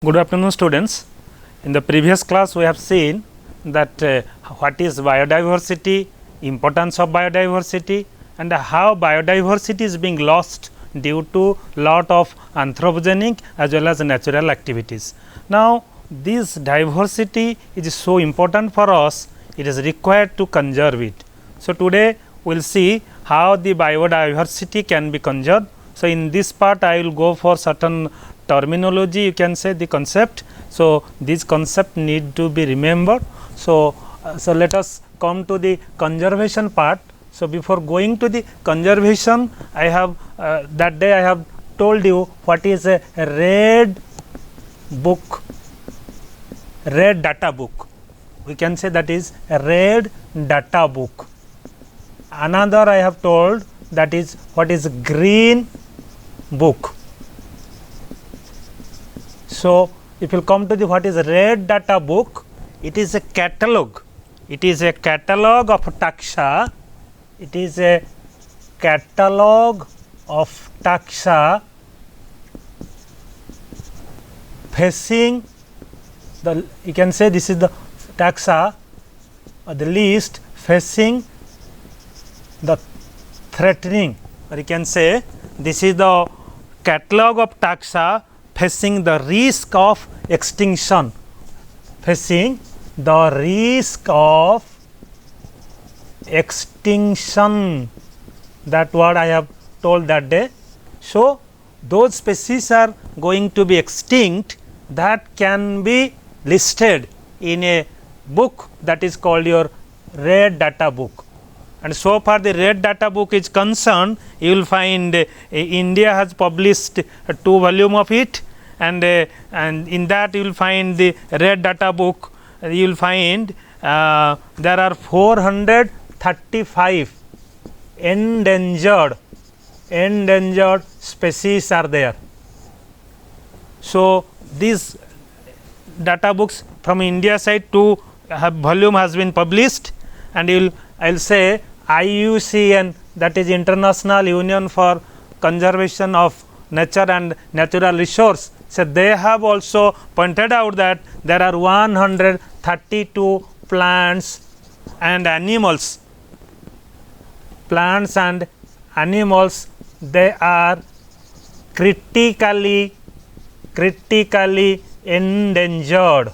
Good afternoon, students. In the previous class we have seen that what is biodiversity, importance of biodiversity, and how biodiversity is being lost due to lot of anthropogenic as well as natural activities. Now, this diversity is so important for us, it is required to conserve it. So, today we will see how the biodiversity can be conserved. So, in this part I will go for certain terminology, you can say the concept. So, this concept need to be remembered. So, let us come to the conservation part. So, before going to the conservation, I have that day I have told you what is a red book, red data book. We can say that is a red data book. Another I have told that is what is green book. So, if you come to the what is a red data book, it is a catalog. It is a catalog of taxa. It is a catalog of taxa facing the, you can say this is the taxa or the list facing the threatening, or you can say this is the catalog of taxa facing the risk of extinction, facing the risk of extinction, that word I have told that day. So, those species are going to be extinct that can be listed in a book that is called your red data book. And so far the red data book is concerned, you will find India has published 2 volume of it, and in that you will find the red data book, you will find there are 435 endangered species are there. So, these data books from India side 2 volume has been published, and you will, I will say IUCN, that is International Union for Conservation of Nature and Natural Resource. So, they have also pointed out that there are 132 plants and animals, they are critically endangered.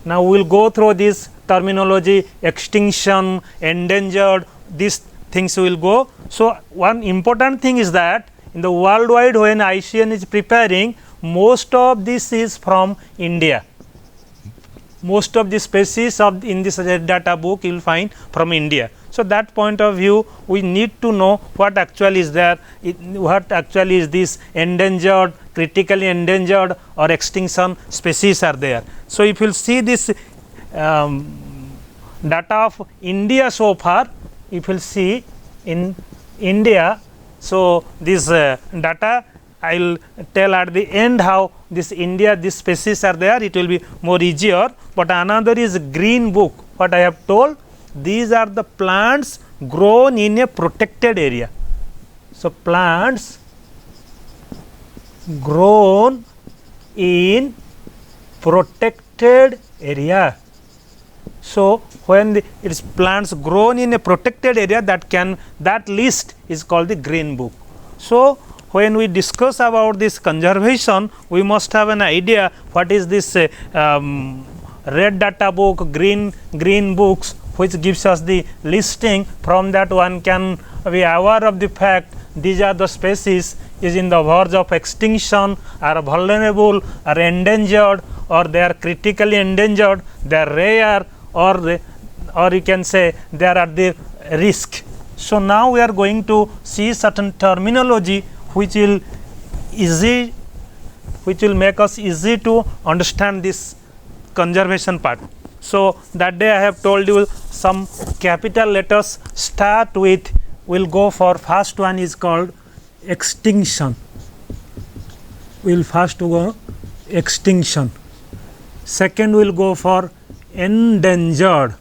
Now, we will go through this terminology, extinction, endangered, these things we will go. So, one important thing is that in the worldwide when IUCN is preparing, most of this is from India. Most of the species of in this data book you will find from India. So, that point of view we need to know what actually is there, what actually is this endangered, critically endangered or extinction species are there. So, if you will see this data of India so far, if you will see in India, so this data I will tell at the end how this India, these species are there, it will be more easier. But another is green book, what I have told, these are the plants grown in a protected area. So, plants grown in protected area. So, when it is plants grown in a protected area, that list is called the green book. So, when we discuss about this conservation, we must have an idea what is this red data book, green books, which gives us the listing. From that one can be aware of the fact these are the species is in the verge of extinction, are vulnerable, are endangered, or they are critically endangered, they are rare, or you can say they are at the risk. So, now we are going to see certain terminology which will make us easy to understand this conservation part. So, that day I have told you some capital letters start with, we will go for first one is called extinction. We will first go extinction. Second we will go for endangered.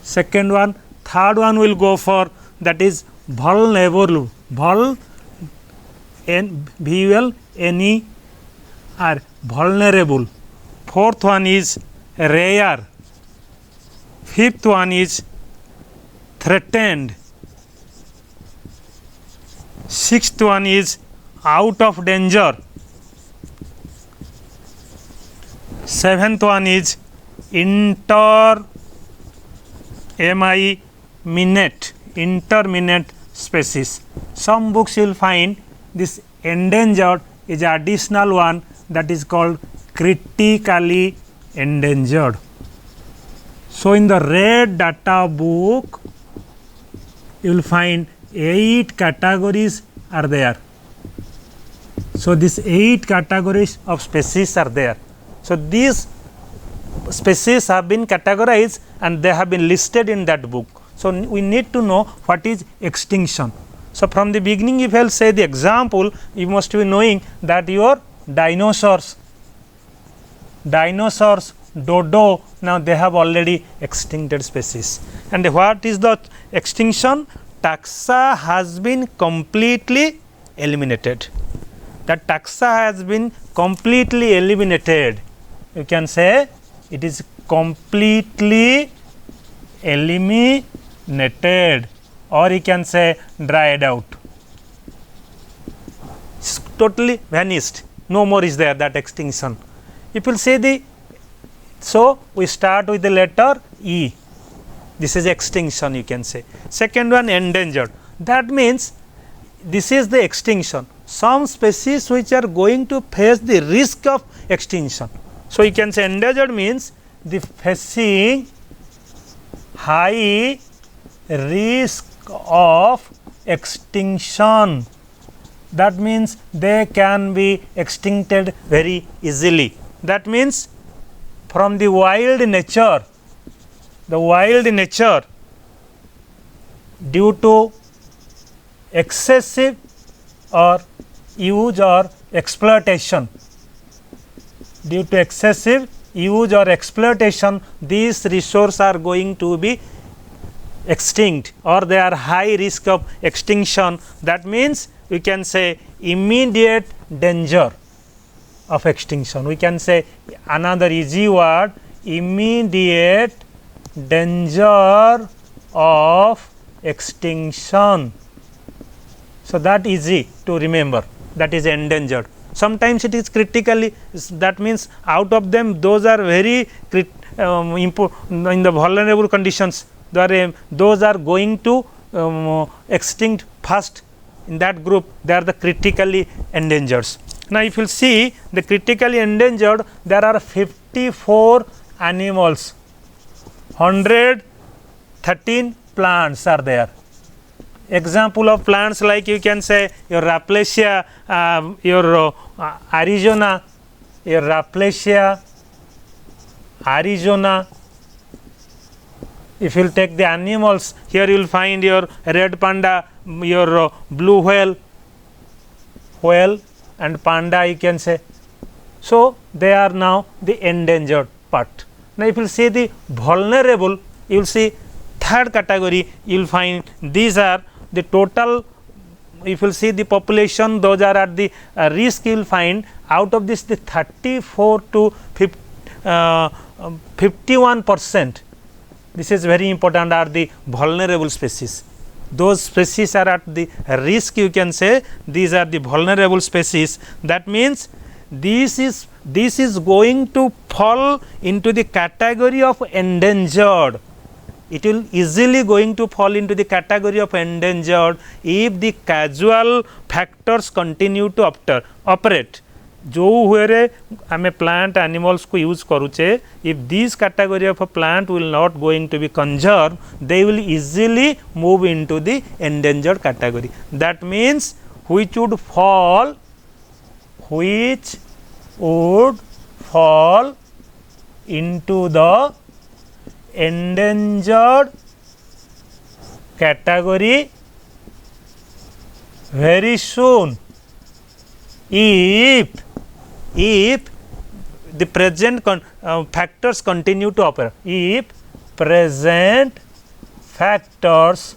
Second one, third one will go for that is vulnerable, any are vulnerable. Fourth one is rare. Fifth one is threatened. Sixth one is out of danger. Seventh one is interminate species. Some books you will find this endangered is additional one, that is called critically endangered. So in the red data book you will find 8 categories are there. So these 8 categories of species are there. So these species have been categorized and they have been listed in that book. So we need to know what is extinction. So from the beginning, if I will say the example, you must be knowing that your dinosaurs, dodo, now they have already extincted species. And what is the extinction? Taxa has been completely eliminated. That taxa has been completely eliminated. You can say it is completely eliminated, or you can say dried out. It's totally vanished. No more is there that extinction. If you say the, so we start with the letter E. This is extinction, you can say. Second one, endangered. That means this is the extinction. Some species which are going to face the risk of extinction. So you can say endangered means the facing high risk of extinction. That means they can be extincted very easily. That means from the wild nature, due to excessive or use or exploitation, these resources are going to be extinct, or they are high risk of extinction. That means we can say immediate danger of extinction. We can say another easy word, immediate danger of extinction. So that easy to remember, that is endangered. Sometimes it is critically, that means out of them those are very in the vulnerable conditions, those are going to extinct first. In that group they are the critically endangered. Now if you see the critically endangered, there are 54 animals, 113 plants are there. Example of plants like you can say your Rafflesia, your Arizona, your Rafflesia, Arizona. If you will take the animals, here you will find your red panda, your blue whale and panda, you can say. So they are now the endangered part. Now if you see the vulnerable, you will see third category, you will find these are the total. If you see the population, those are at the risk, you will find out of this the 34 to 51%. This is very important, are the vulnerable species. Those species are at the risk, you can say these are the vulnerable species. That means this is going to fall into the category of endangered. It will easily going to fall into the category of endangered if the causal factors continue to operate. जो हुए आमे plant animals को use करूचे, if this category of a plant will not going to be conserved, they will easily move into the endangered category. That means which would fall into the endangered category very soon if the present factors continue to operate. If present factors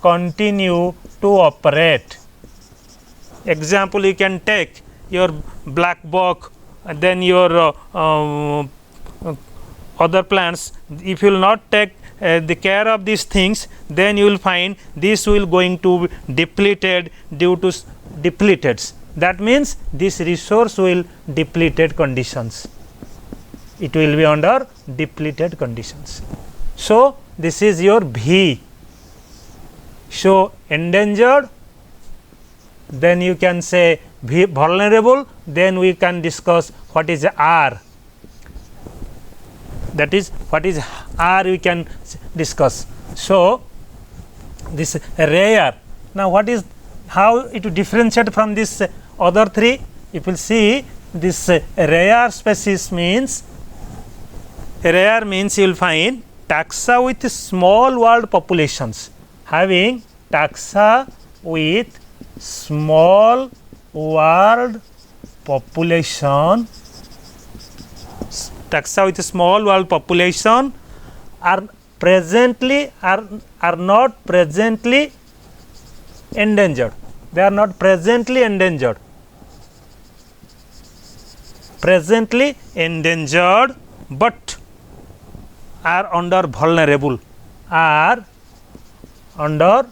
continue to operate. Example you can take your black buck, then your other plants, if you will not take the care of these things, then you will find this will going to be depleted due to depleted. That means this resource will depleted conditions. It will be under depleted conditions. So this is your V. So endangered, then you can say V vulnerable, then we can discuss what is R. That is what is R we can discuss. So this rare. Now what is, how it differentiate from this other three? If you see this rare species means, rare means you will find taxa with small world populations, having taxa with small world population, taxa with small world population are presently are not presently endangered. They are not presently endangered. Presently endangered, but are under vulnerable. Are under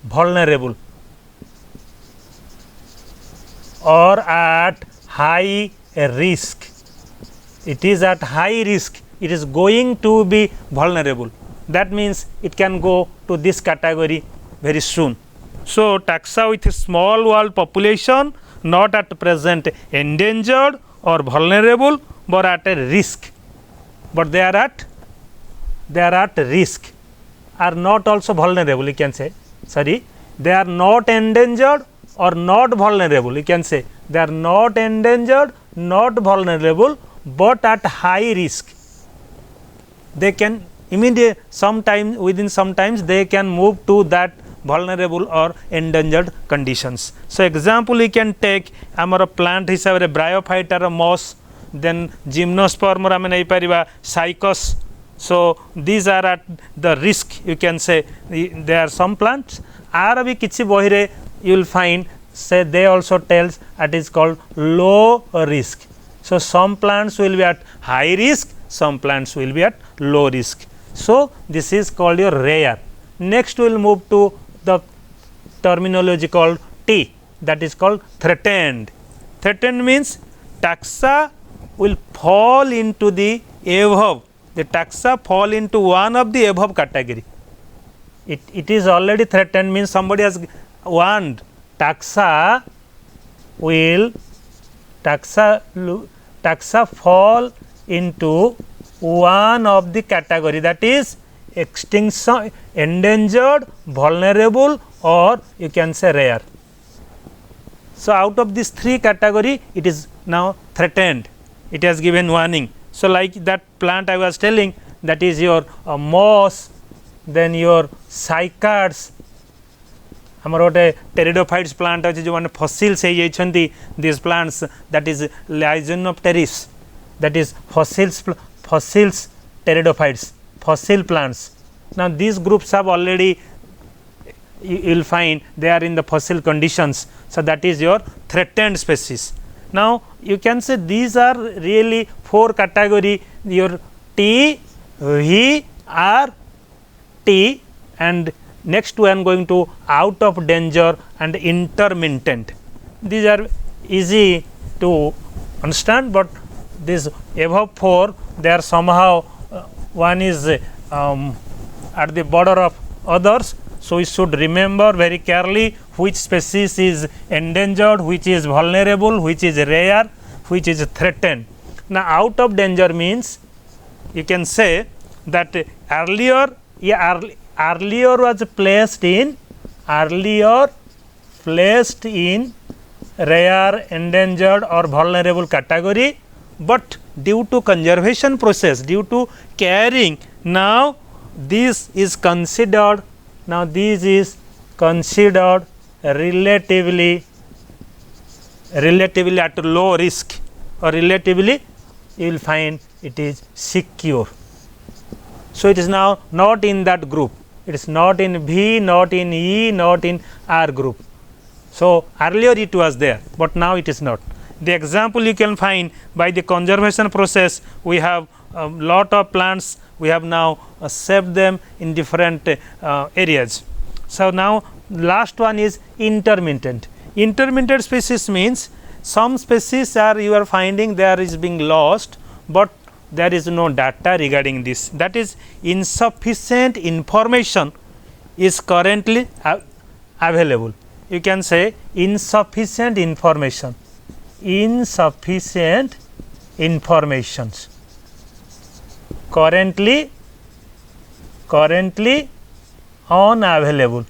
vulnerable or at high risk. It is at high risk. It is going to be vulnerable. That means it can go to this category very soon. So taxa with a small world population, not at present endangered or vulnerable, but at a risk. But they are at risk, are not also vulnerable, you can say. Sorry, they are not endangered or not vulnerable, you can say. They are not endangered, not vulnerable, but at high risk. They can immediately, sometime within some times they can move to that vulnerable or endangered conditions. So example we can take amara plant हिसाब रे bryophyta moss, then gymnosperm ame nei pariba cycas. So these are at the risk, you can say. There are some plants are bhi kichi bohi re you will find, say they also tells that is called low risk. So some plants will be at high risk, some plants will be at low risk. So this is called your rare. Next we will move to the terminology called T, that is called threatened. Threatened means taxa will fall into the above. The taxa fall into one of the above category. It is already threatened means somebody has warned. Taxa will taxa fall into one of the category, that is extinction, endangered, vulnerable, or you can say rare. So out of these three category, it is now threatened. It has given warning. So like that plant I was telling, that is your moss, then your cycads. ଆମର ଗୋଟେ pteridophytes plant अच्छे जो मैंने fossils हो जाइछन्ती this plants, that is Lyginopteris, that is fossils pteridophytes, fossil plants. Now these groups have already, you will find they are in the fossil conditions. So that is your threatened species. Now you can say these are really four category, your T, V, R, T, and next I am going to out of danger and intermittent. These are easy to understand, but these above four, they are somehow one is at the border of others. So we should remember very carefully which species is endangered, which is vulnerable, which is rare, which is threatened. Now out of danger means you can say that earlier was placed in rare, endangered or vulnerable category, but due to conservation process, due to caring, now this is considered relatively at low risk, or relatively you will find it is secure. So it is now not in that group. It is not in V, not in E, not in R group. So, earlier it was there, but now it is not. The example you can find by the conservation process, we have a lot of plants, we have now saved them in different areas. So, now last one is intermittent. Intermittent species means some species you are finding there is being lost, but there is no data regarding this, that is insufficient information is currently available. You can say insufficient information, insufficient informations currently unavailable.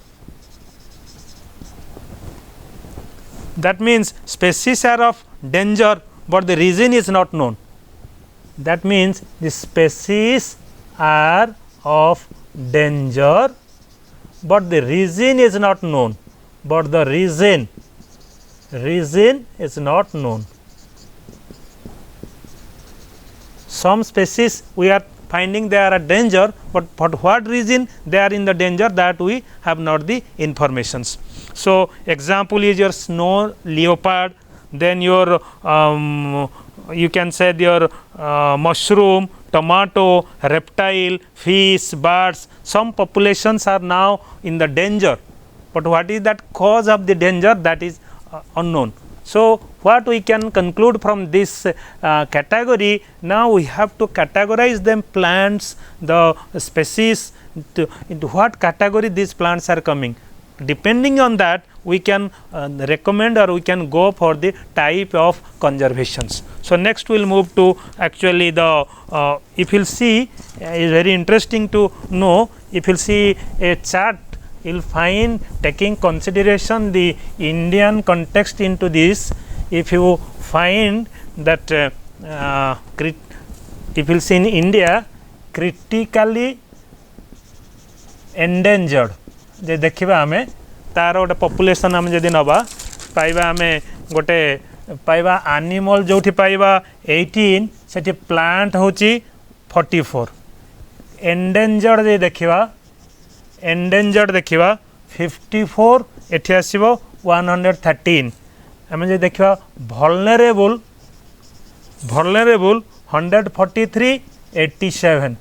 That means species are of danger, but the reason is not known. That means the species are of danger, but the reason is not known. But the reason is not known. Some species we are finding they are a danger, but for what reason they are in the danger, that we have not the informations. So, example is your snow leopard, then your you can say your mushroom, tomato, reptile, fish, birds. Some populations are now in the danger, but what is that cause of the danger, that is unknown. So, what we can conclude from this category, now we have to categorize them plants, the species, into what category these plants are coming. Depending on that, we can recommend or we can go for the type of conservations. So, next we will move to actually the if you will see is very interesting to know. If you will see a chart, you will find taking consideration the Indian context into this. If you find that if you see in India critically endangered, जे देखिबा आमे तार गोटे population आम जदि नबा पाइबा आमे गोटे पाइबा एनिमल जोठी पाइबा 18 सेठी प्लांट होची 44 एंडेंजर्ड जे देखिबा एंडेंजर्ड देखिबा 54 एठी आसीबो 113 आमे जे देखिबा वल्नरेबल 143 87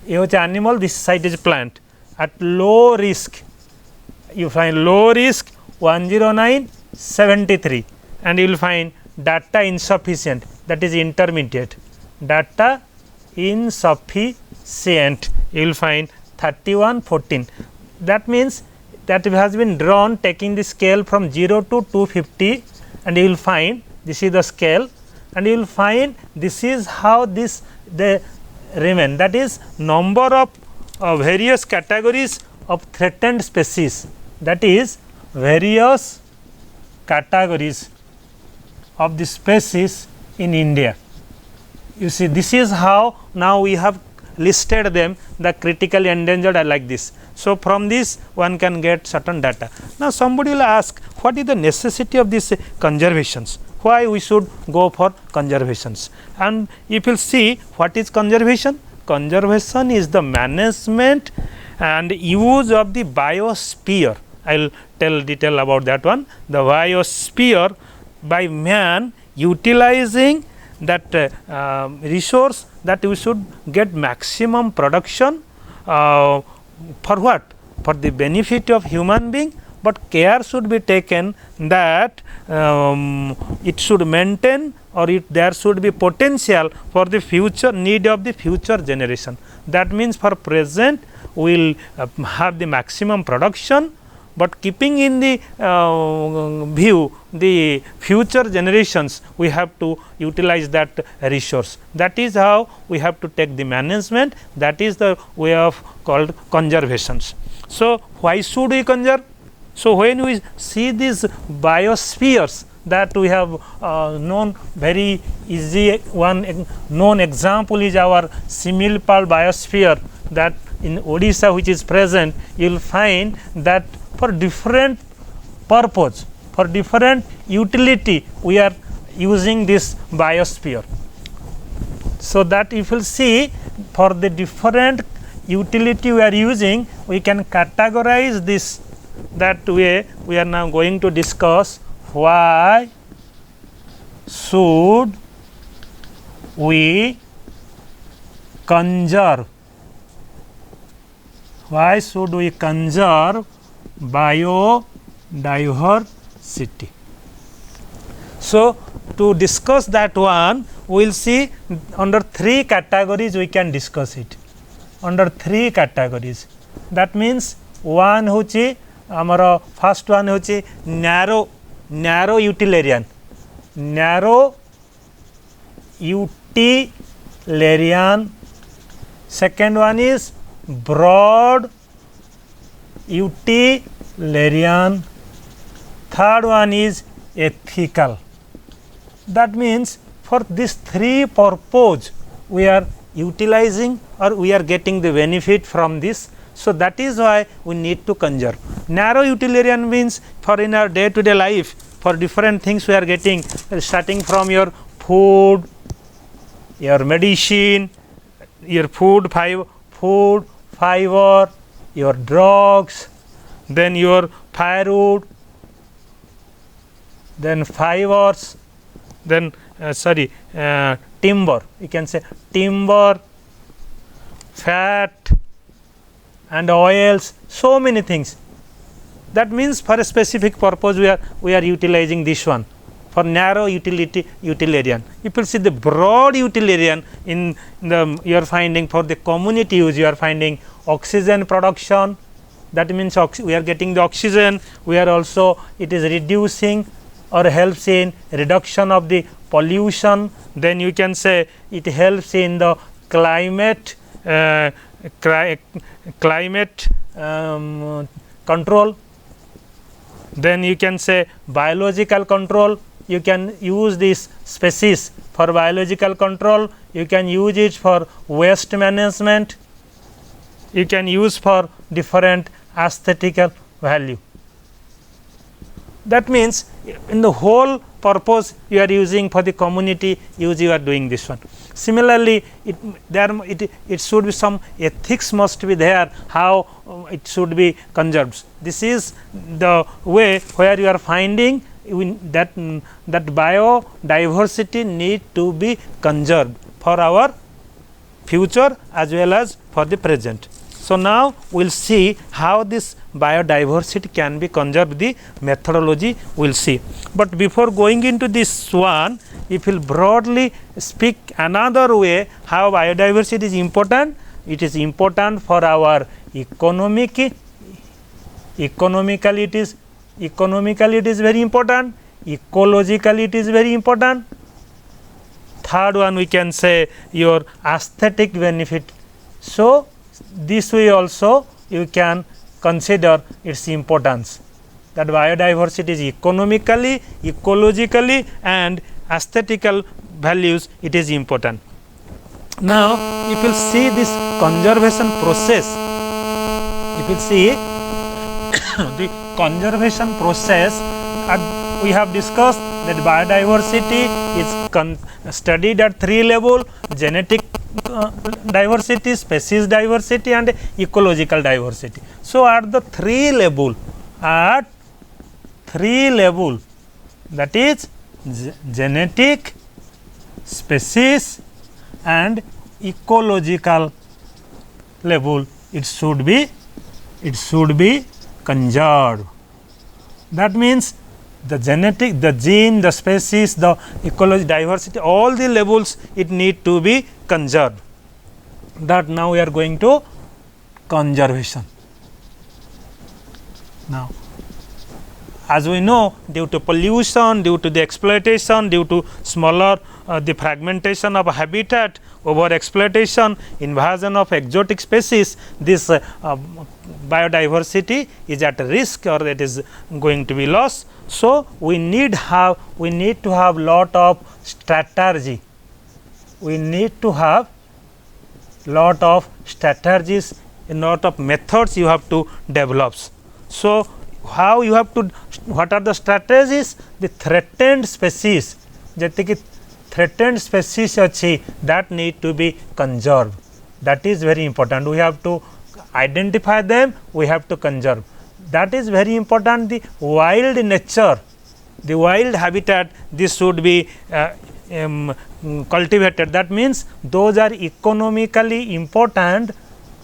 ये होची animal this side is plant at low risk you find low risk 109 73 and you will find data insufficient, that is intermediate, data insufficient you will find 31 14. That means that has been drawn taking the scale from 0 to 250 and you will find this is the scale and you will find this is how this they remain, that is number of various categories of threatened species, that is various categories of the species in India. You see, this is how now we have listed them, the critically endangered are like this. So, from this one can get certain data. Now, somebody will ask what is the necessity of these conservations, why we should go for conservations, and if you see what is conservation. Conservation is the management and use of the biosphere. I will tell detail about that one. The biosphere by man utilizing that resource, that we should get maximum production for what? For the benefit of human being, but care should be taken that it should maintain or there should be potential for the future need of the future generation. That means for present we will have the maximum production, but keeping in the view the future generations, we have to utilize that resource. That is how we have to take the management, that is the way of called conservations. So, why should we conserve? So, when we see these biospheres that we have known very easy, one known example is our Similpal biosphere, that in Odisha which is present, you will find that for different purpose, for different utility we are using this biosphere. So, that if you will see for the different utility we are using, we can categorize this that way we are now going to discuss why should we conserve biodiversity. So, to discuss that one, we will see under 3 categories we can discuss it, under 3 categories. That means one hochi amara first one hochi narrow utilitarian, second one is broad utilitarian, third one is ethical. That means for these 3 purpose we are utilizing or we are getting the benefit from this. So, that is why we need to conserve. Narrow utilitarian means for in our day to day life, for different things we are getting, starting from your food, your medicine, your food fiber, your drugs, then your firewood, then fibers, then timber, you can say timber, fat and oils, so many things. That means for a specific purpose we are utilizing this one. For narrow utilitarian, if you see the broad utilitarian in the you are finding for the community use, you are finding oxygen production. That means we are getting the oxygen, we are also it is reducing or helps in reduction of the pollution. Then you can say it helps in the climate control. Then you can say biological control. You can use this species for biological control, you can use it for waste management, you can use for different aesthetical value. That means in the whole purpose you are using for the community use, you are doing this one. Similarly, it should be some ethics must be there, how it should be conserved. This is the way where you are finding that biodiversity need to be conserved for our future as well as for the present. So, now we will see how this biodiversity can be conserved, the methodology we will see. But before going into this one, if we will broadly speak another way how biodiversity is important, it is important for our economically it is very important, ecologically it is very important. Third one we can say your aesthetic benefit. So, this way also you can consider its importance, that biodiversity is economically, ecologically and aesthetical values, it is important. Now, if you see this conservation process, if you see the conservation process, we have discussed that biodiversity is studied at 3 levels: genetic diversity, species diversity and ecological diversity. So, at the 3 level, that is genetic, species and ecological level, it should be conserved. That means the genetic, the gene, the species, the ecology, diversity, all the levels it need to be conserved. That now we are going to conservation. Now, as we know, due to pollution, due to the exploitation, due to smaller the fragmentation of habitat, over exploitation, invasion of exotic species, this biodiversity is at risk or it is going to be lost. So, we need to have lot of strategy. We need to have lot of strategies, a lot of methods you have to develop. So, how you have to, what are the strategies? The threatened species, threatened species achi, that need to be conserved. That is very important. We have to identify them, we have to conserve. that is very important. The wild nature, the wild habitat, this should be cultivated. That means those are economically important.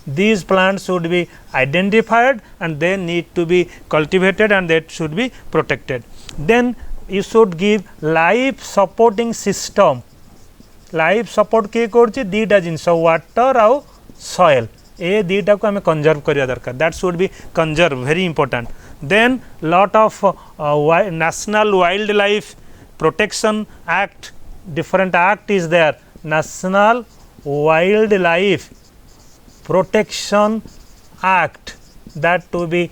These plants should be identified and they need to be cultivated and that should be protected. Then you should give life supporting system. Life support किए करुच्ची दीटा जिनस water आउ soil ए दीटा को आम conserve करिया दरकार. That should be conserve, very important. Then lot of national wildlife protection act, different act is there. National Wildlife Protection Act, that to be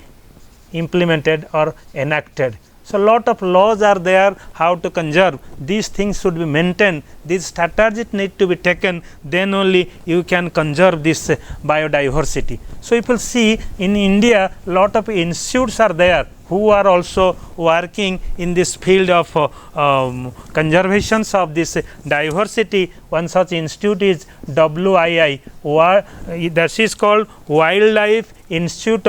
implemented or enacted. So lot of laws are there how to conserve. These things should be maintained. These strategies need to be taken. Then only you can conserve this biodiversity. So you will see in India lot of institutes are there who are also working in this field of conservation of this diversity. One such institute is WII. That is called Wildlife Institute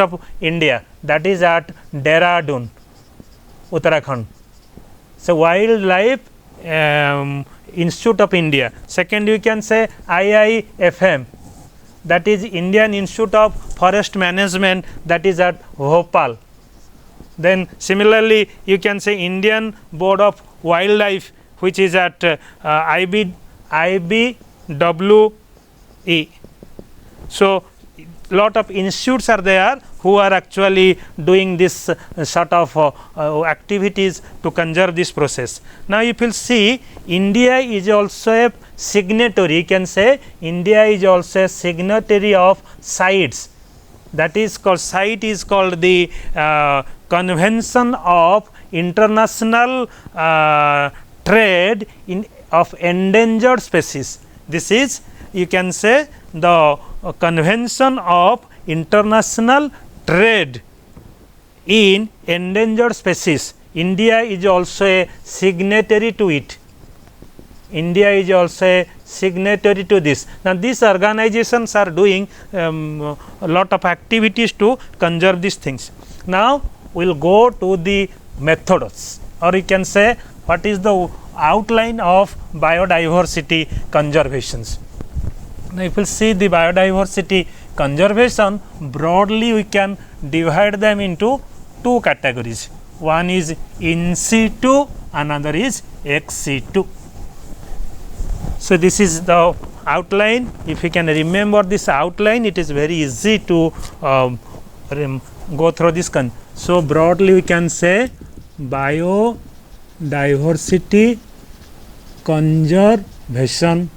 of India. That is at Dehradun, Uttarakhand. So Wildlife Institute of India. Second, you can say IIFM. That is Indian Institute of Forest Management, that is at Bhopal. Then similarly you can say Indian Board of Wildlife, which is at IBWE. So lot of institutes are there who are actually doing this sort of activities to conserve this process. Now if you see, India is also a signatory. You can say India is also a signatory of CITES. That is called, CITES is called the Convention of International Trade of Endangered Species. This is, you can say, the Convention of International Trade in Endangered Species. India is also a signatory to it. India is also a signatory to this. Now these organizations are doing a lot of activities to conserve these things. Now we will go to the methods, or you can say what is the outline of biodiversity conservations. Now if you see the biodiversity conservation, broadly we can divide them into two categories. One is in situ, another is ex situ. So this is the outline. If you can remember this outline, it is very easy to go through this. So broadly we can say biodiversity conservation.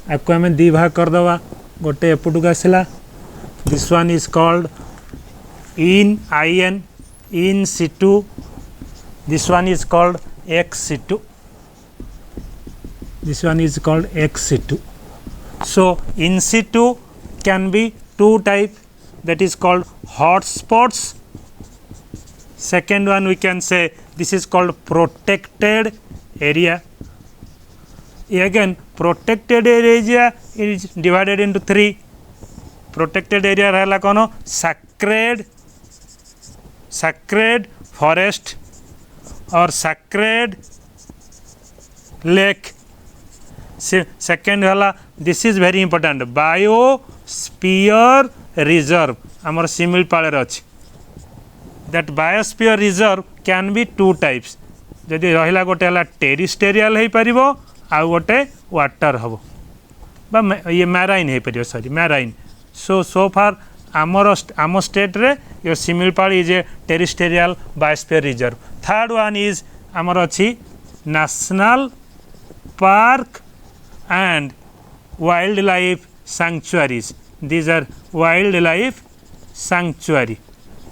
आपको आम दी भाग करदे, गोटे एपटू आसला. This one is called in Situ. This one is called ex situ. This one is called ex situ. So in situ can be two types, that is called hot spots. Second one we can say this is called protected area. Again protected area is divided into three. Protected area रहला कोनो sacred forest or sacred lake. Second वाला, this is very important, biosphere reserve. आमर सिमिलपाल अच्छी. That biosphere reserve can be two types. जदि रहिला गोटे हला terrestrial हो पारिबो, आ गोटे वाटर हबो, बा ये मैराइन हो पारिबो, सॉरी मैराइन. So far आम स्टेट रे your Similipal is a terrestrial biosphere reserve. Third one is आमर अच्छी national park and wildlife sanctuaries. These are wildlife sanctuary.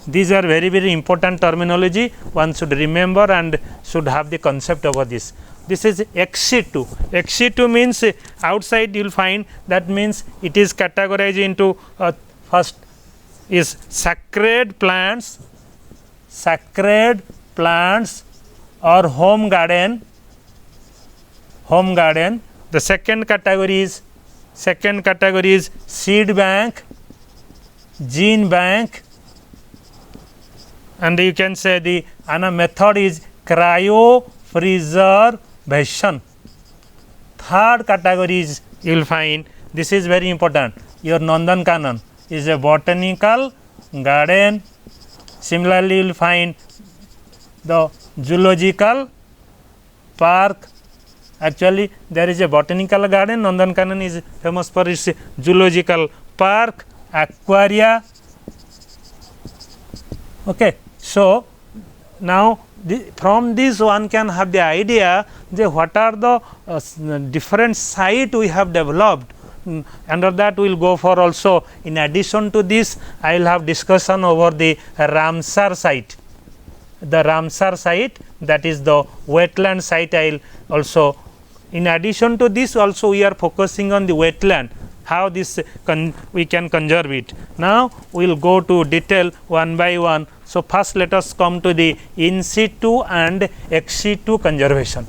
These are very, very important terminology. One should remember and should have the concept over this. This is ex situ. Ex situ means outside you will find, that means it is categorized into first is sacred plants or home garden. The second category is seed bank. gene bank, and you can say the another method is cryopreservation. Third category is you will find, this is very important, your Nandankanan is a botanical garden. Similarly, you will find the zoological park. Actually, there is a botanical garden. Nandankanan is famous for its zoological park, aquaria. Okay, so now from this one can have the idea what are the different site we have developed. Under that we will go for also, in addition to this I will have discussion over the Ramsar site. The Ramsar site, that is the wetland site. I will also, in addition to this also we are focusing on the wetland, how this we can conserve it. Now we will go to detail one by one. So first let us come to the in situ and ex situ conservation.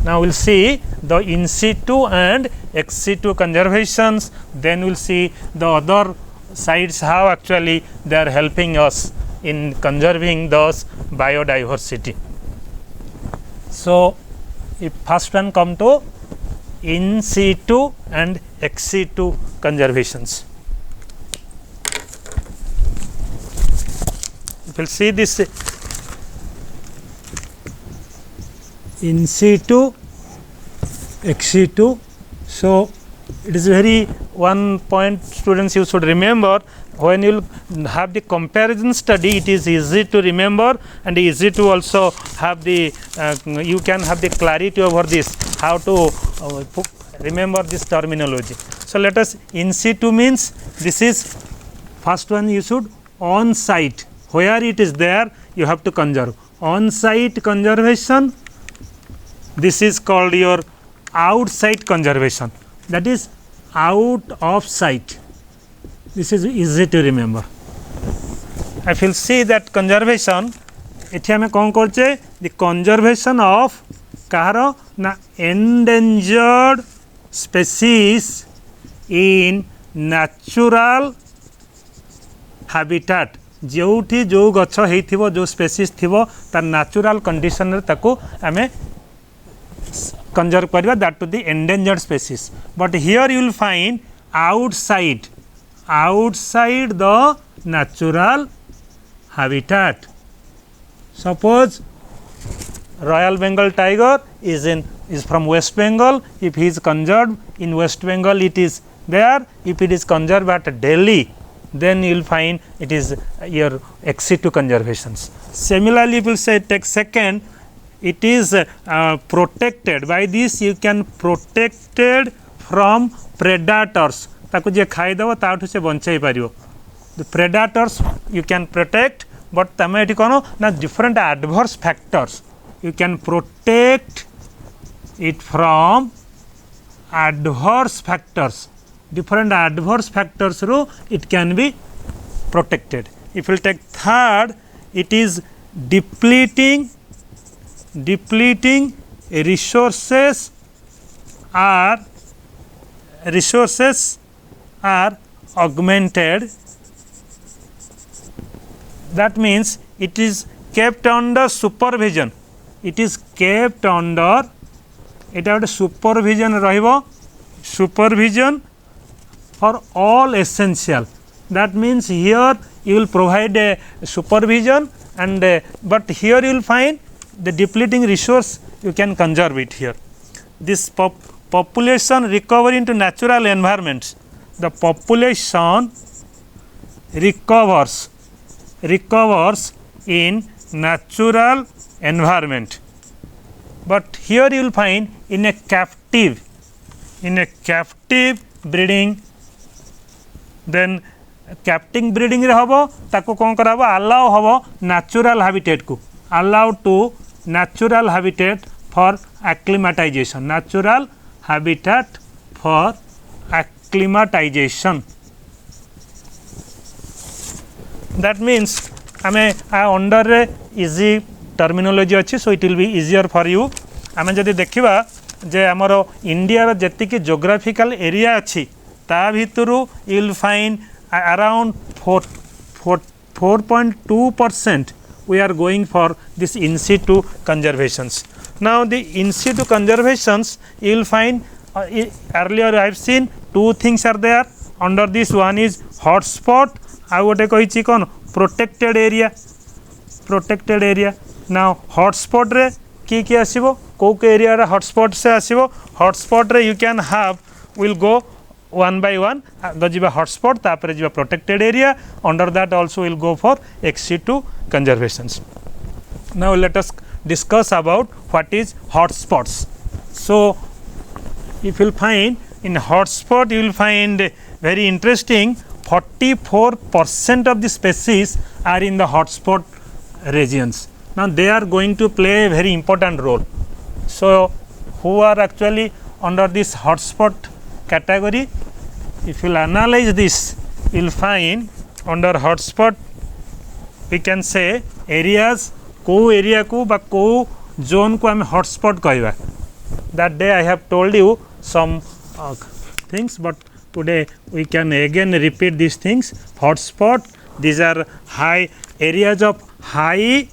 Now we will see the in situ and ex situ conservations, then we will see the other sides how actually they are helping us in conserving those biodiversity. So if first one come to in situ and ex situ conservations. We will see this in situ, ex situ. So it is very one point, students, you should remember, when you have the comparison study, it is easy to remember and easy to also have the you can have the clarity over this, how to remember this terminology. So let us, in situ means this is first one, you should on site, where it is there you have to conserve. On site conservation, this is called your outside conservation, that is out of sight. This is easy to remember. I will see that conservation, एठी आमे कौन करचे, the conservation of कहारो ना endangered species in natural habitat. जोठी जो गछ हेइथिबो, जो species थिबो तार नेचुरल कंडीशन रे ताको आमे conserve kariba, that to the endangered species. But here you will find outside the natural habitat. Suppose Royal Bengal tiger is from West Bengal. If he is conserved in West Bengal, it is there. If it is conserved at Delhi, then you will find it is your ex situ conservations. Similarly, if you say take second, it is protected. By this you can protected from predators. ताको जे खाई दबो ताठु से बंचाई पारियो. The predators you can protect, but तमे एठी कोनो ना different adverse factors. You can protect it from adverse factors. Different adverse factors ru it can be protected. If you take third, it is depleting resources are augmented. That means it is kept under supervision. It is kept under, it have supervision rahibo, supervision for all essential. That means here you will provide a supervision, and but here you will find the depleting resource, you can conserve it here. This population recovery into natural environments. The population recovers in natural environment. But here you will find in a captive breeding, then captive breeding रे हबो ताको कोन कराबो, allow हबो natural habitat को, allow to natural habitat for acclimatization, natural habitat for acclimatization. That means आमे under रे easy terminology अच्छी, so it will be easier for you. आमे जदि देखिबा जे हमरो इंडिया रो जति कि geographical area अच्छी ता भितरु you will find around 4.2% we are going for this in situ conservations. Now the in situ conservations you will find earlier I have seen two things are there under this. One is hotspot, I gote kahichi kon protected area. Now hotspot re ki asibo ko area ra hotspot se asibo. Hotspot re you can have, will go one by one the jiba hotspot tapare jiba protected area, under that also will go for ex situ conservations. Now let us discuss about what is hotspots. So if you will find in hotspot, you will find very interesting 44% of the species are in the hotspot regions. Now they are going to play a very important role. So who are actually under this hotspot category? If you will analyze this, you will find under hotspot we can say areas को area को बा को zone को हम hotspot कहवा. That day I have told you some things, but today we can again repeat these things. Hotspot, these are high areas of high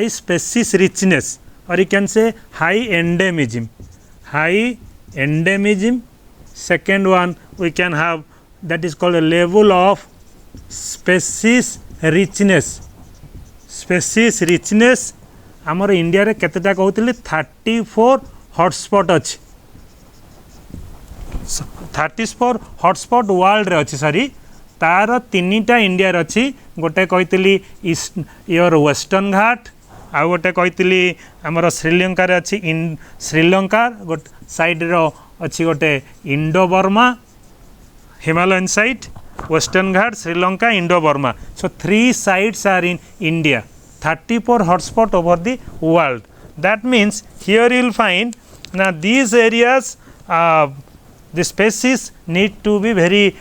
species richness, or you can say high endemism. Second one we can have, that is called a level of species richness. आमर India रे केतेटा कहउतली 34 hotspot अछि. 34 hotspot world रे अछि. Sorry तार तीनटा India रे अछि. गोटे कहइतली योर वेस्टर्न घाट, आ गोटे कहइतली हमर श्रीलंका रे अछि. इन श्रीलंका गोटे साइड रो अछि गोटे Indo Burma Himalayan side, western Ghat, Sri Lanka, Indo Burma. So 3 sites are in India. 34 hotspot over the world. That means here you will find now these areas the species need to be very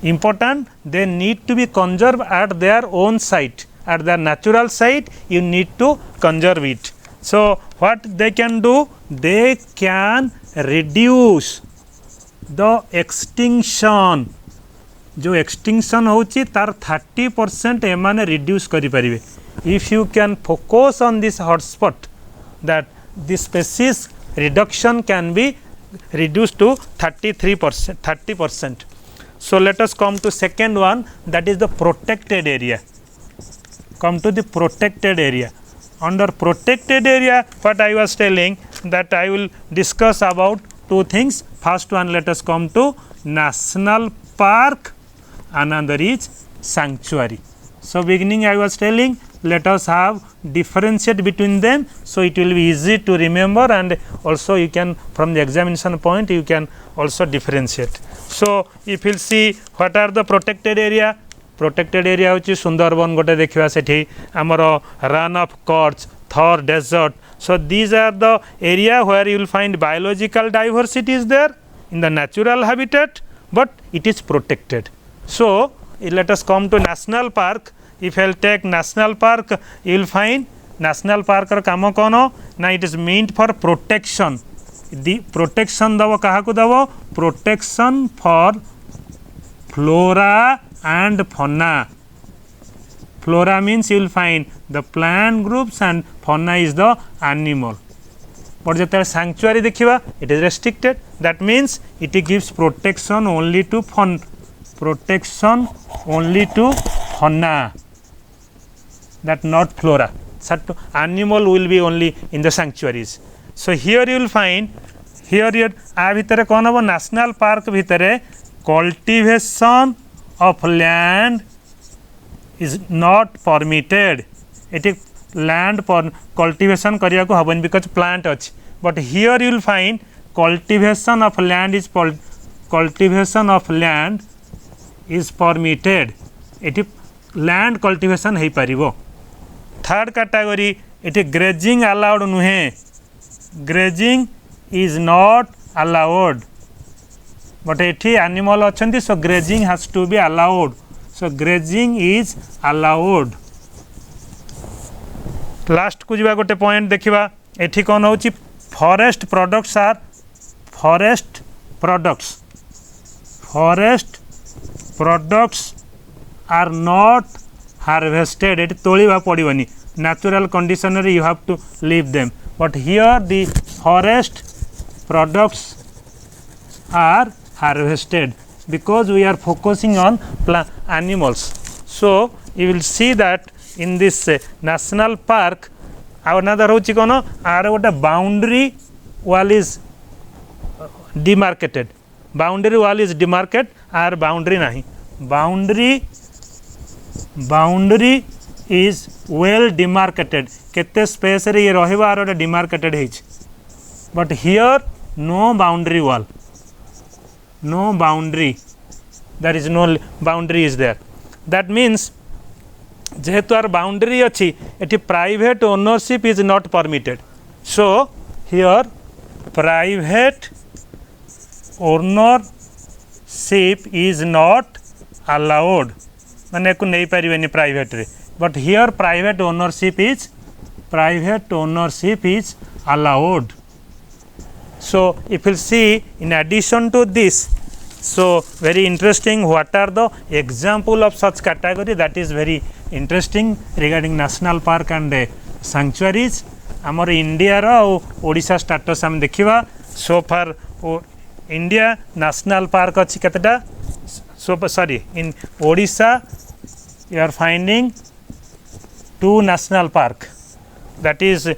important. They need to be conserved at their own site, at their natural site. You need to conserve it. So what they can do? They can reduce the extinction. जो extinction होची तार 30% एमाने reduce करि परिबे. If you can focus on this hotspot, that this species reduction can be reduced to 30%. So let us come to second one, that is the protected area. Come to the protected area. Under protected area, what I was telling, that I will discuss about two things. First one, let us come to national park, another is sanctuary. So beginning I was telling, let us have differentiate between them, so it will be easy to remember, and also you can, from the examination point, you can also differentiate. So if you see what are the protected area, protected area hochi Sundarban gote dekhiba, sethi amaro run of Kutch, Thar desert. So these are the area where you will find biological diversity is there in the natural habitat, but it is protected. So let us come to national park. If I will take national park, you will find national park ro kamo kono na, it is meant for protection. The protection dabo kahaku dabo, protection for flora and fauna. Flora means you will find the plant groups and fauna is the animal. But jete sanctuary dekhiba, it is restricted. That means it gives protection only to fauna. Protection only to fauna, that not flora. Certain animal will be only in the sanctuaries. So here you will find, here a bhitare kon habo, national park bhitare cultivation of land is not permitted. It is land for cultivation kariya ko habani because plant ach. But here you will find cultivation of land is permitted. It is land cultivation hei paribo. Third category, it is grazing allowed nuhe. Grazing is not allowed. But ethi animal achandi, so grazing has to be allowed. So grazing is allowed. Last ku jiba gote point dekhiba. Ethi kon hochi forest products are forest products. forest products are not harvested, it toliba podibani, natural condition you have to leave them, but here the forest products are harvested because we are focusing on animals. So you will see that in this national park another hochi kono are gote boundary wall is demarcated, boundary wall is demarcated or boundary nahi, boundary is well demarcated, kete space re ye rahiba ar gote demarcated heich, but here no boundary wall, no boundary, there is no boundary is there. That means जेहेतु are boundary अच्छी eighty private ownership is not permitted, so here private ownership is not allowed, माने को नहीं पारिबेनी private रे, but here private ownership is allowed. So if you see in addition to this, so very interesting, what are the example of such category, that is very interesting regarding national park and sanctuaries. आमर India रो Odisha states हम देखिबा. So far India national park अच्छी केतेटा, so sorry in Odisha you are finding 2 national park, that is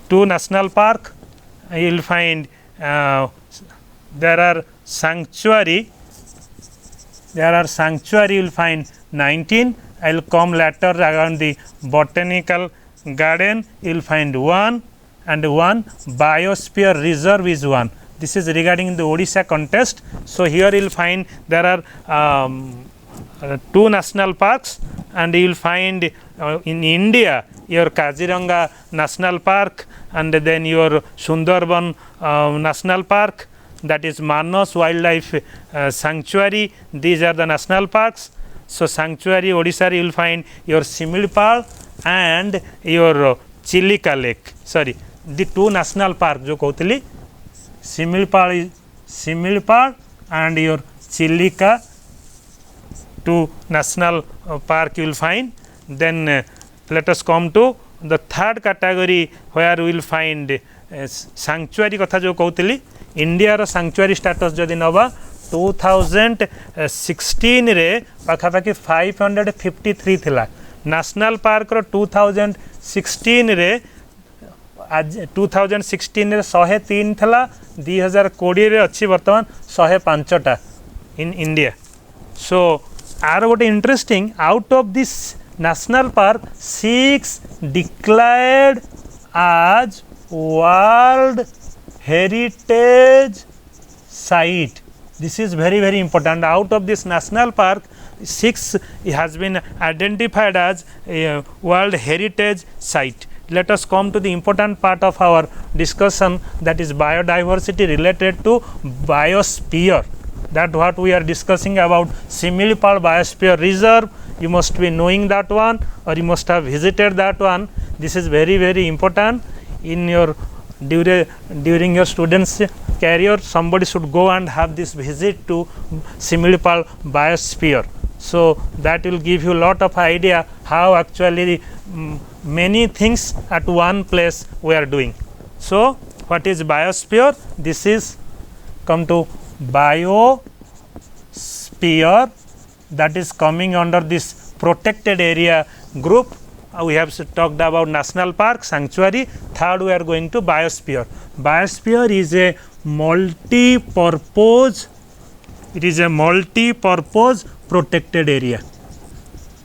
2 national park. You will find there are sanctuary, you will find 19. I will come later around the botanical garden, you will find 1, and 1 biosphere reserve is 1. This is regarding the Odisha context. So here you will find there are 2 national parks, and you will find in India your Kaziranga National Park, and then your Sundarban National Park, that is Manas Wildlife Sanctuary. These are the national parks. So sanctuary Odisha you will find your Similpal and your Chilika Lake. Sorry, the 2 national park jo kohutili, Similpal and your Chilika, 2 national park you will find. Then let us come to the third category where we will find sanctuary कथा जो कहूली. India रो sanctuary status जदि नवा 2016 रे पाखापाखि 553 थिला. National park रो 2016 रे 103 थिला, 2020 रे अच्छी वर्तमान 105 टा इन इंडिया. सो आर गोटे interesting, out of this national park 6 declared as world heritage site. This is very very important. Out of this national park 6 has been identified as a world heritage site. Let us come to the important part of our discussion, that is biodiversity related to biosphere. That what we are discussing about Similipal Biosphere Reserve. You must be knowing that one, or you must have visited that one. This is very very important in your during your students career. Somebody should go and have this visit to Similipal Biosphere. So that will give you lot of idea how actually many things at one place we are doing. So what is biosphere? This is come to biosphere, that is coming under this protected area group. We have talked about national park, sanctuary. Third we are going to biosphere. Biosphere is a multi-purpose, it is a multi-purpose protected area.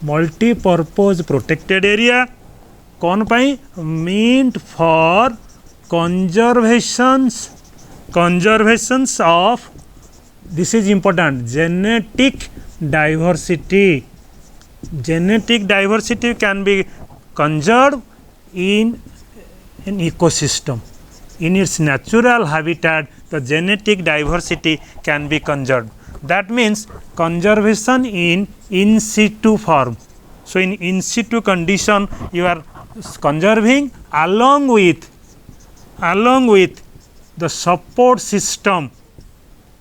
Multi-purpose protected area कौन पाई? meant for conservations of, this is important, genetic diversity. Genetic diversity can be conserved in an ecosystem. In its natural habitat, the genetic diversity can be conserved. That means conservation in situ form. So in situ condition you are conserving along with the support system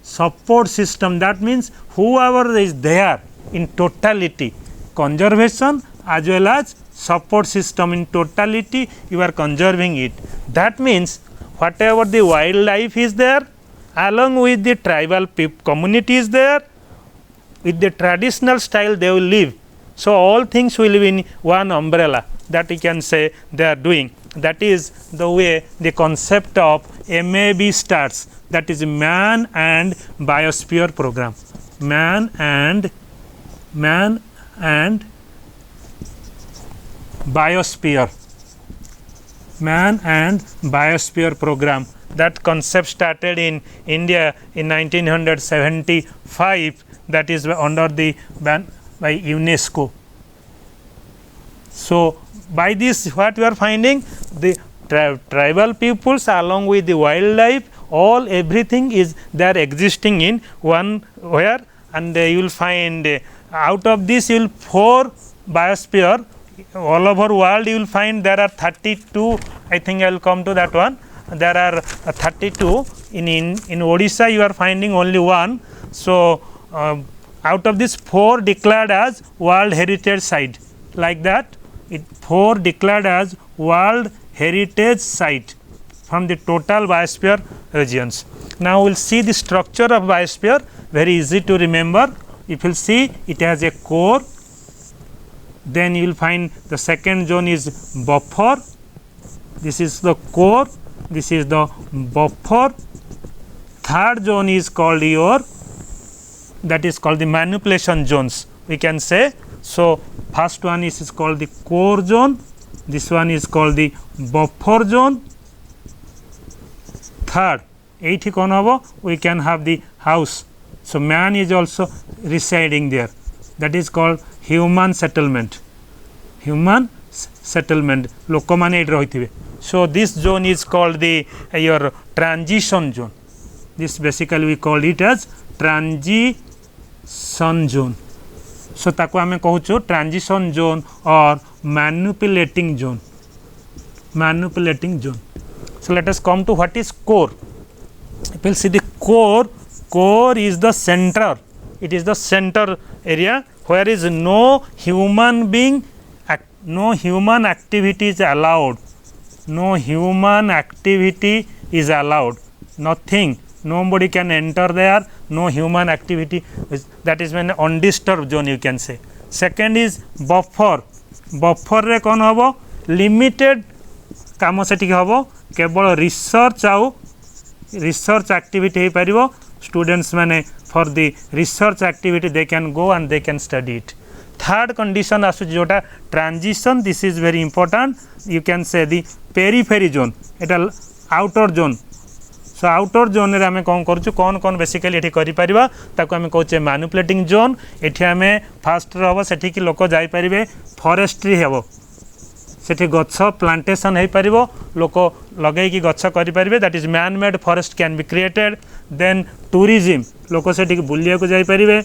support system, that means whoever is there in totality, conservation as well as support system in totality, you are conserving it. That means whatever the wildlife is there, along with the tribal community is there, with the traditional style they will live. So all things will be in one umbrella, that we can say they are doing. That is the way the concept of MAB starts, that is Man and Biosphere Program. Man and Biosphere. Man and Biosphere Program. That concept started in India in 1975, that is under the ban by UNESCO. So by this, what we are finding, the tribal peoples along with the wildlife, all everything is there existing in one where, and you will find out of this you will 4 biosphere all over world. You will find there are 32. I think I will come to that one. There are 32 in Odisha. You are finding only 1. So out of this 4 declared as World Heritage Site, like that. 4 declared as World Heritage Site from the total biosphere regions. Now we will see the structure of biosphere, very easy to remember. If you will see, it has a core, then you will find the second zone is buffer. This is the core, this is the buffer. Third zone is called that is called the manipulation zones, we can say. So first one is called the core zone, this one is called the buffer zone. Third, we can have the house. So man is also residing there, that is called human settlement. Human settlement, lokomane rohithibe. So this zone is called the your transition zone. This basically we call it as transition zone. So taku ame kahuchu transition zone or manipulating zone. Manipulating zone. So let us come to what is core. If you see the core is the center. It is the center area where is no human being, no human activity is allowed. No human activity is allowed. Nothing. Nobody can enter there. No human activity. That is when undisturbed zone you can say. Second is buffer. Buffer re kon hobo limited काम सेठी हबो केवल research activity हे परिबो students माने for the research activity they can go and they can study it. Third condition आसु जोटा transition, this is very important. You can say the periphery zone, एटा outer zone. So outer zone रे आमे कोन करछु, कोन कोन basically एठी करि परिबा ताको आमे कहउचे manipulating zone. एठी आमे फास्ट रहबो सेठी कि लोक जाई परिबे, फॉरेस्ट्री हेबो सेठी गच्छ प्लांटेशन हे परिबो, लोक लगै कि गच्छ करि परिबे. That is man made forest can be created. Then tourism, लोक सेठी बुलिया को जाई परिबे.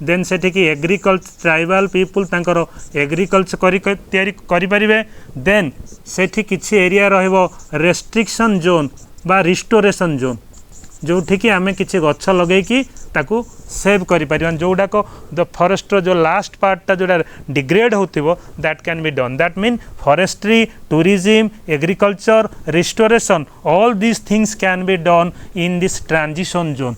देन सेठी कि एग्रीकल्चर ट्राइबल पीपुल तांकर एग्रीकल्चर करि परिबे. देन सेठी किछि एरिया रहइबो रेस्ट्रिक्शन जोन बा रिस्टोरेशन जोन, जोठी कि आमे किछि गच्छ लगै कि ताकू सेव करि परिबन, जोडा को द फॉरेस्ट जो लास्ट पार्टटा जोडा डिग्रेड होतिबो that can be done. That mean forestry, tourism, agriculture, restoration, all these things can be done in this transition zone,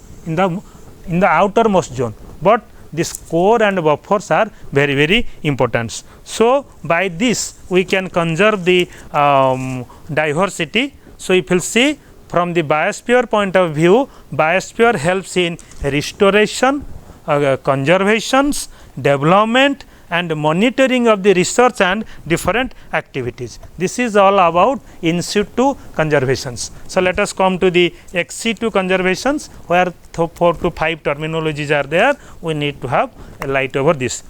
in the outermost zone. But this core and buffers are very very important. So by this we can conserve the diversity. So if you see from the biosphere point of view, biosphere helps in restoration, conservations, development and monitoring of the research and different activities. This is all about in situ conservations. So let us come to the ex situ conservations, where 4 to 5 terminologies are there. We need to have a light over this.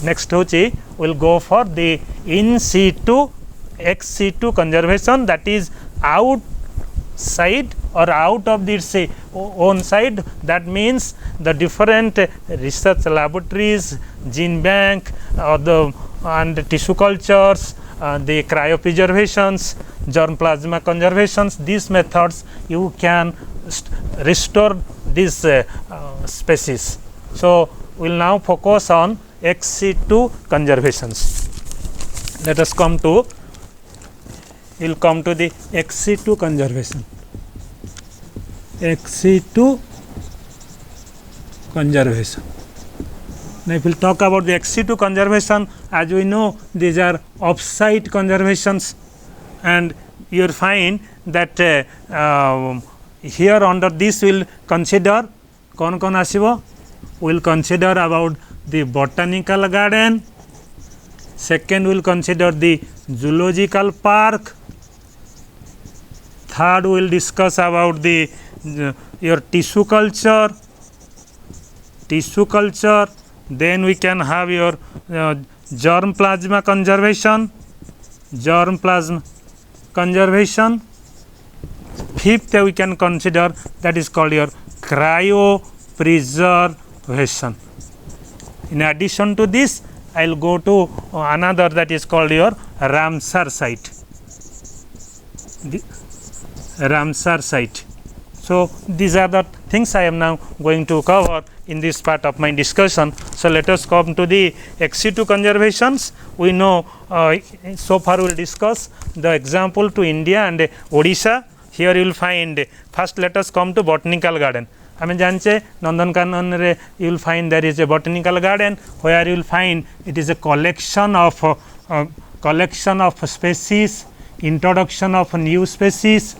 Next we will go for the in situ, ex situ conservation, that is outside or out of its own side. That means the different research laboratories, gene bank, and tissue cultures, the cryopreservations, germ plasma conservations, these methods you can restore this species. So we will now focus on ex situ conservations. Let us come to the ex situ conservation. Ex situ conservation. Now if we will talk about the ex situ conservation, as we know these are off-site conservations, and you will find that here under this we will consider kon asibo, we will consider about the botanical garden, second we will consider the zoological park, third we will discuss about the your tissue culture, then we can have your germ plasma conservation, fifth we can consider that is called your cryopreservation. In addition to this, I will go to another that is called your Ramsar site. So these are the things I am now going to cover in this part of my discussion. So let us come to the ex situ conservations. We know so far we will discuss the example to India and Odisha. Here you will find, first let us come to botanical garden. आमे जानचे नंदनकानन रे you will find there is a botanical garden where you will find it is a collection of species, introduction of new species,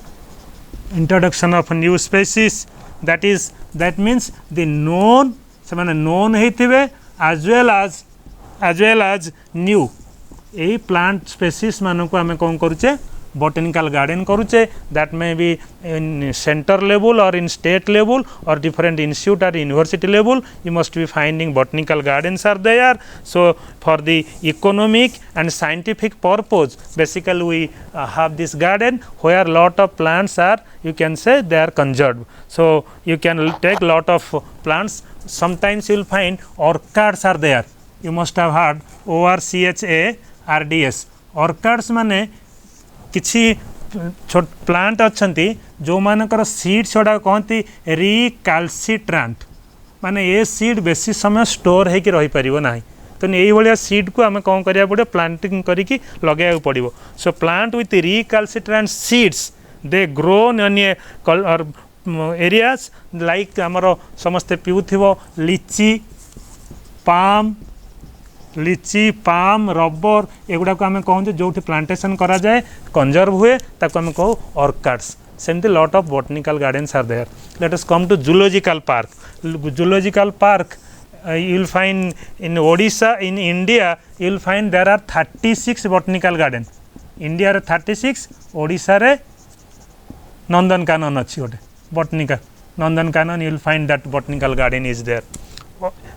that means the known semane known heithibe as well as new ei plant species मानकु आमे कोन करूचे botanical garden करूचे, that may be in center level or in state level or different institute or university level, you must be finding botanical gardens are there. So for the economic and scientific purpose, basically we have this garden where lot of plants are, you can say they are conserved. So you can take lot of plants. Sometimes you will find orchids are there. You must have heard ORCHARDS. Orchids माने किछि plant अच्छंती जो मानकर seeds गुड़ा कहती रिकाल्सिट्रांट, माने ये seed बेसी समय स्टोर होकर रही पारिबो नाही, तो यही भाया सीड को आम कौन करिया पड़े प्लांटिंग करिकी लगे पड़ो. So plant with recalcitrant seeds they grow in a areas like आमर समस्ते पिउथिबो लिची पाम रबर एगुड़ा को आम कहूँ जो प्लांटेशन करा जाए कंजर्व हुए ताको आम कहू ऑर्किड्स. सेमती lot of botanical gardens are there. Let us come to zoological park. Zoological park you will find in Odisha, in India you will find there are 36 botanical garden. India रे 36, Odisha रे नंदनकानन अच्छी गोटे botanical Nandankanan you will find that botanical garden is there.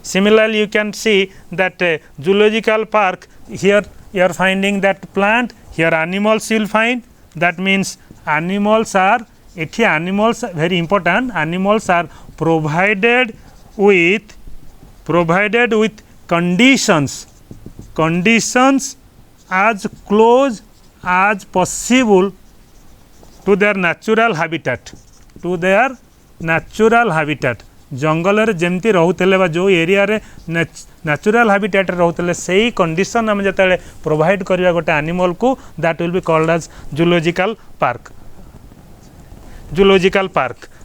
Similarly, you can see that zoological park, here you are finding that plant, here animals you will find. That means animals are, animals very important, animals are provided with conditions as close as possible to their natural habitat. जंगल रे जेमती रहूले बा जो area रे natural habitat रहूले सही condition आम जते provide करबा गोटे animal को, that will be called as zoological park.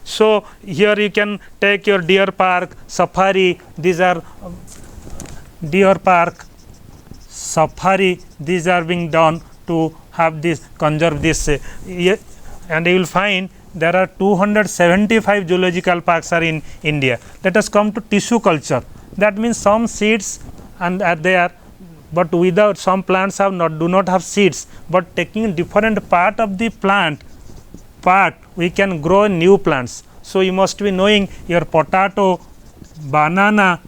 So here you can take your deer park, safari. These are deer park, safari. These are being done to have this conserve this, and you will find there are 275 zoological parks are in India. Let us come to tissue culture. That means some seeds and are there, but without some plants do not have seeds. But taking different part of the plant we can grow new plants. So you must be knowing your potato, banana,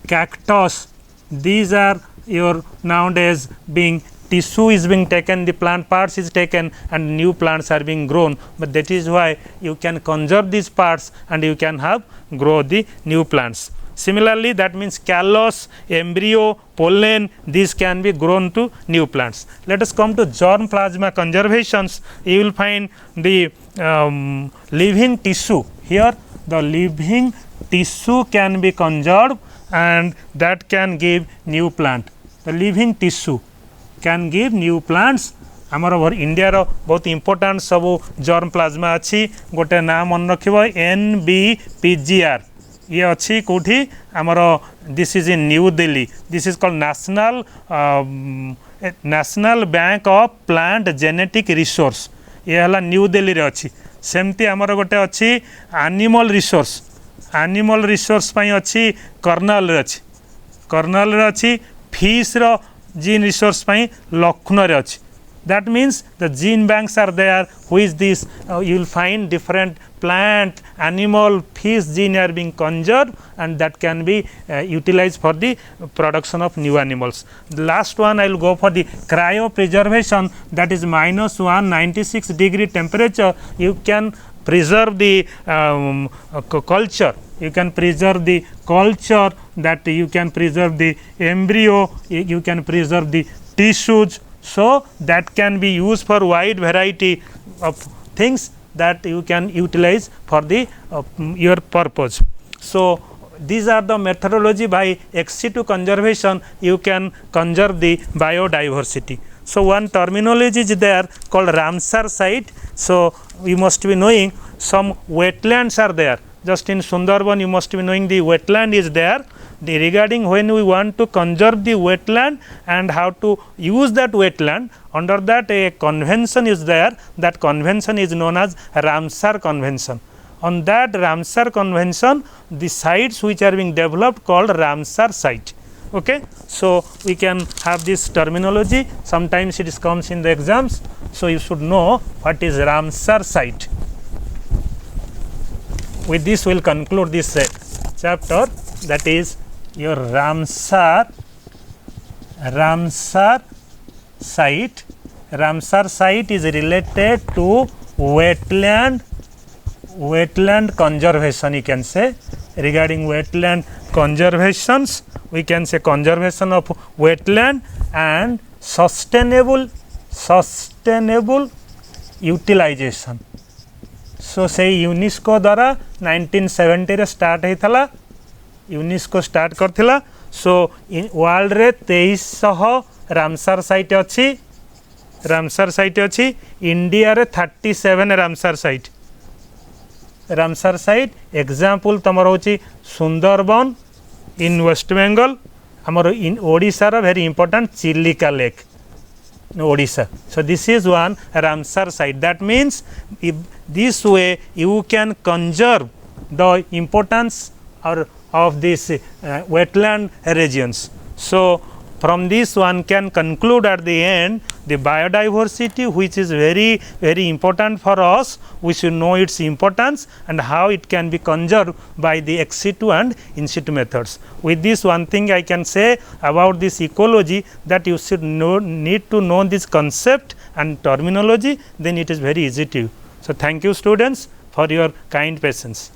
cactus. These are your nowadays being tissue is being taken, the plant parts is taken, and new plants are being grown. But that is why you can conserve these parts and you can grow the new plants. Similarly, that means callus, embryo, pollen, these can be grown to new plants. Let us come to germ plasma conservations. You will find the living tissue. Here the living tissue can be conserved and that can give new plant. The living tissue can give new plants. आमर India रो बहुत important सब germ plasma अच्छी गोटे नाम मन रखिबो NBPGR ये अच्छी कोठी आमर this is in new Delhi. This is called national bank of plant genetic resource. ये हला न्यू दिल्ली रे अच्छी. सेमती आमर गोटे अच्छी एनिमल रिसोर्स पई अच्छी कर्नाल रे अच्छी. कर्नाल रे अच्छी फिश रो जीन रिसोर्स पई लखनऊ रे अच्छी. That means the gene banks are there. Who is this? You will find different plant, animal, fish gene are being conserved and that can be utilized for the production of new animals. The last one I will go for the cryopreservation, that is -196 degree temperature. You can preserve the culture. You can preserve the culture, that you can preserve the embryo, you can preserve the tissues. So that can be used for wide variety of things that you can utilize for the your purpose. So these are the methodology by ex situ conservation you can conserve the biodiversity. So one terminology is there called Ramsar site. So you must be knowing some wetlands are there. Just in Sundarban you must be knowing the wetland is there. Regarding when we want to conserve the wetland and how to use that wetland, under that a convention is there. That convention is known as Ramsar Convention. On that Ramsar Convention, the sites which are being developed called Ramsar site. Okay, so we can have this terminology. Sometimes it comes in the exams, so you should know what is Ramsar site. With this, we will conclude this chapter. That is your Ramsar site. Ramsar site is related to wetland conservation. You can say regarding wetland conservations, we can say conservation of wetland and sustainable utilization. So say UNESCO द्वारा 1970 रे start होता. UNESCO start करथिला. So in world रे 2300 Ramsar site अच्छी. Ramsar site अच्छी. India रे 37 Ramsar site. Example तमर होची सुंदरबन इन वेस्ट बेंगल. हमर इन ओडिसा रो very important Chilika lake Odisha. So this is one Ramsar site. That means if this way you can conserve the importance of these wetland regions. So from this one can conclude at the end the biodiversity, which is very important for us. We should know its importance and how it can be conserved by the ex situ and in situ methods. With this, one thing I can say about this ecology, that you should need to know this concept and terminology, then it is very easy to you. So thank you students for your kind patience.